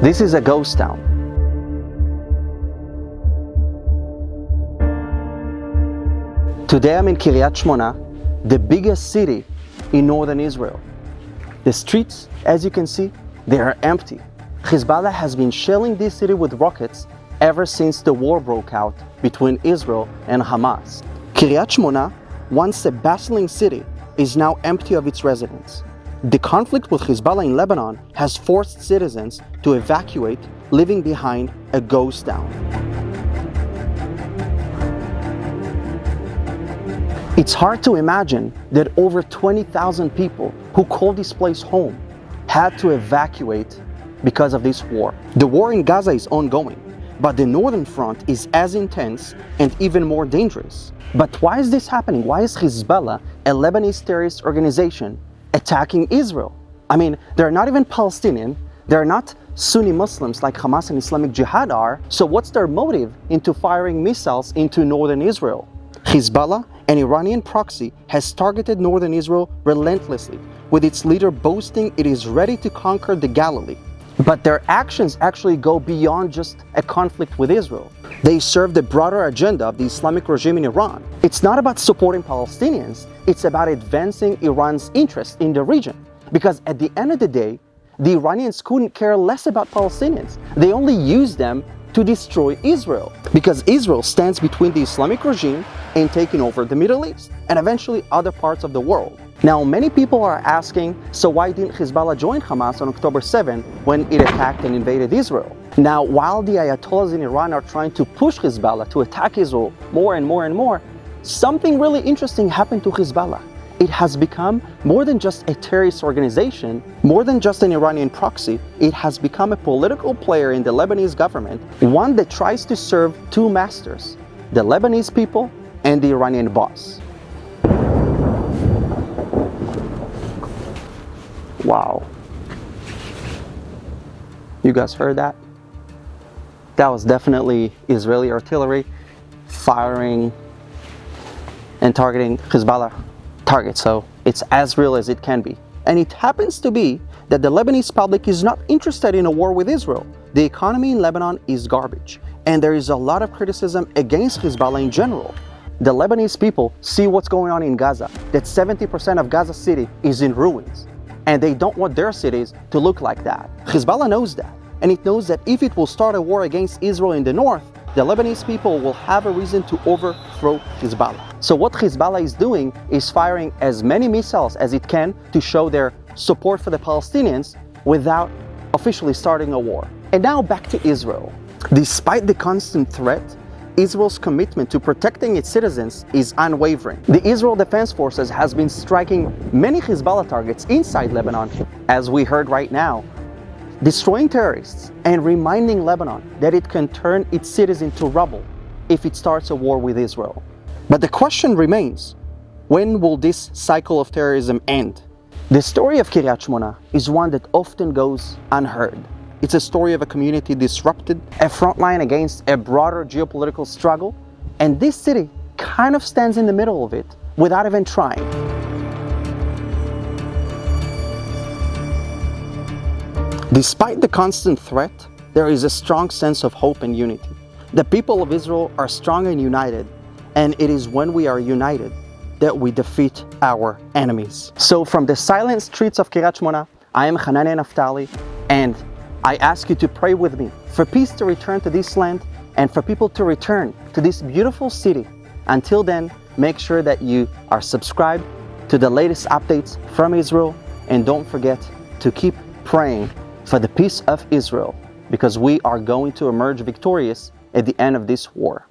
This is a ghost town. Today I'm in Kiryat Shmona, the biggest city in northern Israel. The streets, as you can see, they are empty. Hezbollah has been shelling this city with rockets ever since the war broke out between Israel and Hamas. Kiryat Shmona, once a bustling city, is now empty of its residents. The conflict with Hezbollah in Lebanon has forced citizens to evacuate, leaving behind a ghost town. It's hard to imagine that over 20,000 people who call this place home had to evacuate because of this war. The war in Gaza is ongoing, but the northern front is as intense and even more dangerous. But why is this happening? Why is Hezbollah, a Lebanese terrorist organization, attacking Israel? I mean, they're not even Palestinian, they're not Sunni Muslims like Hamas and Islamic Jihad are, so what's their motive into firing missiles into northern Israel? Hezbollah, an Iranian proxy, has targeted northern Israel relentlessly, with its leader boasting it is ready to conquer the Galilee. But their actions actually go beyond just a conflict with Israel. They serve the broader agenda of the Islamic regime in Iran. It's not about supporting Palestinians, it's about advancing Iran's interest in the region. Because at the end of the day, the Iranians couldn't care less about Palestinians. They only use them to destroy Israel. Because Israel stands between the Islamic regime and taking over the Middle East, and eventually other parts of the world. Now, many people are asking, so why didn't Hezbollah join Hamas on October 7 when it attacked and invaded Israel? Now, while the Ayatollahs in Iran are trying to push Hezbollah to attack Israel more and more and more, something really interesting happened to Hezbollah. It has become more than just a terrorist organization, more than just an Iranian proxy. It has become a political player in the Lebanese government, one that tries to serve two masters, the Lebanese people and the Iranian boss. Wow. You guys heard that? That was definitely Israeli artillery firing and targeting Hezbollah targets, so it's as real as it can be. And it happens to be that the Lebanese public is not interested in a war with Israel. The economy in Lebanon is garbage, and there is a lot of criticism against Hezbollah in general. The Lebanese people see what's going on in Gaza, that 70% of Gaza City is in ruins, and they don't want their cities to look like that. Hezbollah knows that, and it knows that if it will start a war against Israel in the north, the Lebanese people will have a reason to overthrow Hezbollah. So what Hezbollah is doing is firing as many missiles as it can to show their support for the Palestinians without officially starting a war. And now back to Israel. Despite the constant threat, Israel's commitment to protecting its citizens is unwavering. The Israel Defense Forces has been striking many Hezbollah targets inside Lebanon, as we heard right now, destroying terrorists and reminding Lebanon that it can turn its cities into rubble if it starts a war with Israel. But the question remains, when will this cycle of terrorism end? The story of Kiryat Shmona is one that often goes unheard. It's a story of a community disrupted, a front line against a broader geopolitical struggle, and this city kind of stands in the middle of it without even trying. Despite the constant threat, there is a strong sense of hope and unity. The people of Israel are strong and united, and it is when we are united that we defeat our enemies. So from the silent streets of Kiryat Shmona, I am Hanania Naftali, and I ask you to pray with me for peace to return to this land and for people to return to this beautiful city. Until then, make sure that you are subscribed to the latest updates from Israel, and don't forget to keep praying for the peace of Israel, because we are going to emerge victorious at the end of this war.